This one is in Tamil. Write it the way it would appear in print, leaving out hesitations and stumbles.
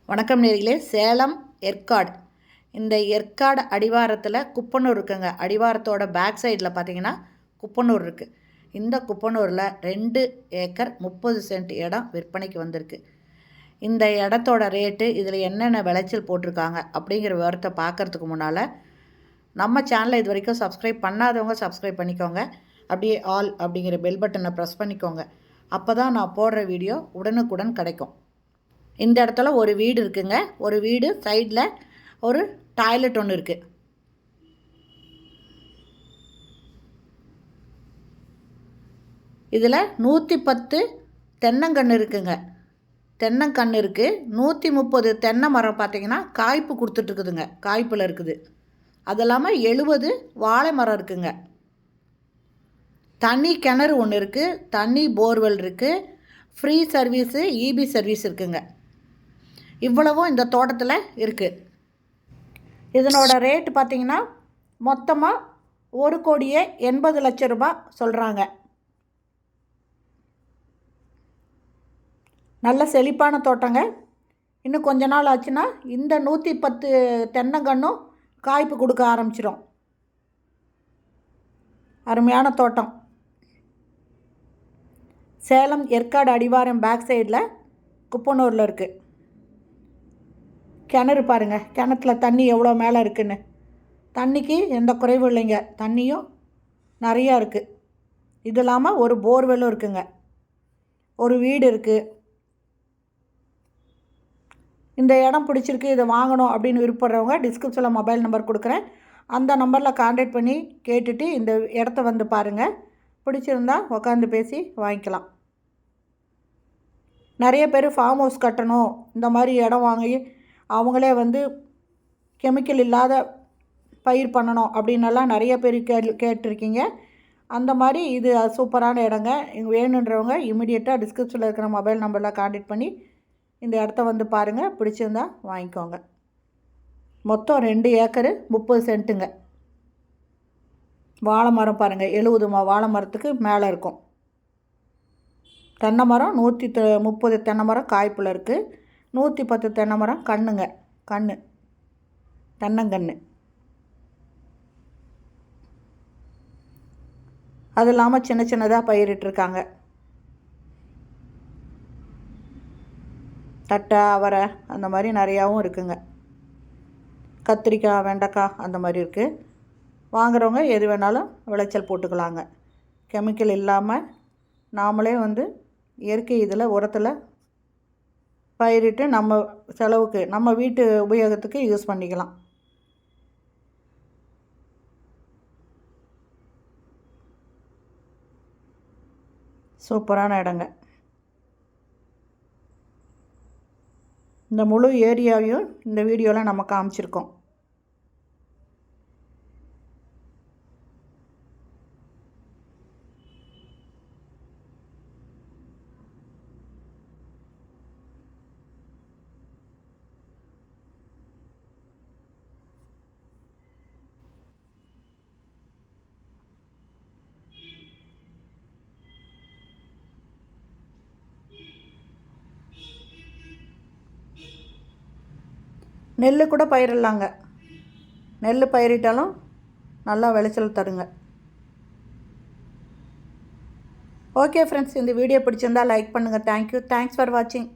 வணக்கம் நேயர்களே. சேலம் ஏற்காடு, இந்த ஏற்காடு அடிவாரத்தில் குப்பனூர் இருக்குங்க. அடிவாரத்தோட பேக் சைடில் பார்த்தீங்கன்னா குப்பனூர் இருக்குது. இந்த குப்பனூரில் 2 ஏக்கர் 30 சென்ட் இடம் விற்பனைக்கு வந்திருக்கு. இந்த இடத்தோட ரேட்டு, இதில் என்னென்ன விளைச்சல் போட்டிருக்காங்க அப்படிங்கிற விவரத்தை பார்க்குறதுக்கு முன்னால் நம்ம சேனலை இது வரைக்கும் சப்ஸ்கிரைப் பண்ணாதவங்க சப்ஸ்கிரைப் பண்ணிக்கோங்க. அப்படியே ஆல் அப்படிங்கிற பெல் பட்டனை ப்ரெஸ் பண்ணிக்கோங்க. அப்போ தான் நான் போடுற வீடியோ உடனுக்குடன் கிடைக்கும். இந்த இடத்துல ஒரு வீடு இருக்குங்க. ஒரு வீடு சைடில் ஒரு டாய்லெட் ஒன்று இருக்குது. இதில் 110 தென்னங்கன்று இருக்குங்க. தென்னங்கன்று இருக்குது. 130 தென்னை மரம் பார்த்திங்கன்னா காய்ப்பு கொடுத்துட்ருக்குதுங்க. காய்ப்பில் இருக்குது. அது இல்லாமல் 70 வாழை மரம் இருக்குங்க. தண்ணி கிணறு ஒன்று இருக்குது. தண்ணி போர்வெல் இருக்குது. ஃப்ரீ சர்வீஸு, இபி சர்வீஸ் இருக்குங்க. இவ்வளவும் இந்த தோட்டத்தில் இருக்குது. இதனோட ரேட்டு பார்த்திங்கன்னா மொத்தமாக 1,80,00,000 ரூபாய் சொல்கிறாங்க. நல்ல செழிப்பான தோட்டங்க. இன்னும் கொஞ்ச நாள் ஆச்சுன்னா இந்த 110 தென்னங்கன்றும் காய்ப்பு கொடுக்க ஆரம்பிச்சிடும். அருமையான தோட்டம். சேலம் ஏற்காடு அடிவாரம் பேக் சைடில் குப்பனூரில் இருக்குது. கிணறு பாருங்கள். கிணத்துல தண்ணி எவ்வளோ மேலே இருக்குன்னு. தண்ணிக்கு எந்த குறைவும் இல்லைங்க. தண்ணியும் நிறையா இருக்குது. இது இல்லாமல் ஒரு போர்வெல்லும் இருக்குங்க. ஒரு வீடு இருக்குது. இந்த இடம் பிடிச்சிருக்கு, இதை வாங்கணும் அப்படின்னு விருப்பப்படுறவங்க டிஸ்கிரிப்ஷனில் மொபைல் நம்பர் கொடுக்குறேன். அந்த நம்பரில் கான்டாக்ட் பண்ணி கேட்டுட்டு இந்த இடத்த வந்து பாருங்கள். பிடிச்சிருந்தா உட்காந்து பேசி வாங்கிக்கலாம். நிறைய பேர் ஃபார்ம் ஹவுஸ் கட்டணும், இந்த மாதிரி இடம் வாங்கி அவங்களே வந்து கெமிக்கல் இல்லாத பயிர் பண்ணணும் அப்படின்னெல்லாம் நிறைய பேர் கேட்டிருக்கீங்க. அந்த மாதிரி இது சூப்பரான இடங்க. இங்கே வேணுன்றவங்க இமிடியேட்டாக டிஸ்கிரிப்ஷனில் இருக்கிற மொபைல் நம்பரில் கான்டாக்ட் பண்ணி இந்த இடத்த வந்து பாருங்கள். பிடிச்சிருந்தா வாங்கிக்கோங்க. மொத்தம் 2 ஏக்கரு 30 சென்ட்டுங்க. வாழை மரம் பாருங்கள். 70 வாழை மரத்துக்கு மேலே இருக்கும். தென்னை மரம் 130 தென்னை மரம் காய்ப்பில் இருக்குது. 110 தென்னை மரம் கண்ணுங்க. தென்னங்கன்று. அது இல்லாமல் சின்ன சின்னதாக பயிரிட்டுருக்காங்க. தட்டை, அவரை அந்த மாதிரி நிறையாவும் இருக்குங்க. கத்திரிக்காய், வெண்டைக்காய் அந்த மாதிரி இருக்குது. வாங்குறவங்க எது வேணாலும் விளைச்சல் போட்டுக்கலாங்க. கெமிக்கல் இல்லாமல் நாமளே வந்து இயற்கை இதில் உரத்தில் பயிரிட்டு நம்ம செலவுக்கு, நம்ம வீட்டு உபயோகத்துக்கு யூஸ் பண்ணிக்கலாம். சூப்பரான இடங்க. இந்த முழு ஏரியாவையும் இந்த வீடியோவில் நம்ம காமிச்சிருக்கோம். நெல் கூட பயிரிடலாங்க. நெல் பயிரிட்டாலும் நல்லா விளைச்சல் தருங்க. ஓகே ஃப்ரெண்ட்ஸ், இந்த வீடியோ பிடிச்சிருந்தால் லைக் பண்ணுங்கள். தேங்க்யூ. தேங்க்ஸ் ஃபார் வாட்சிங்.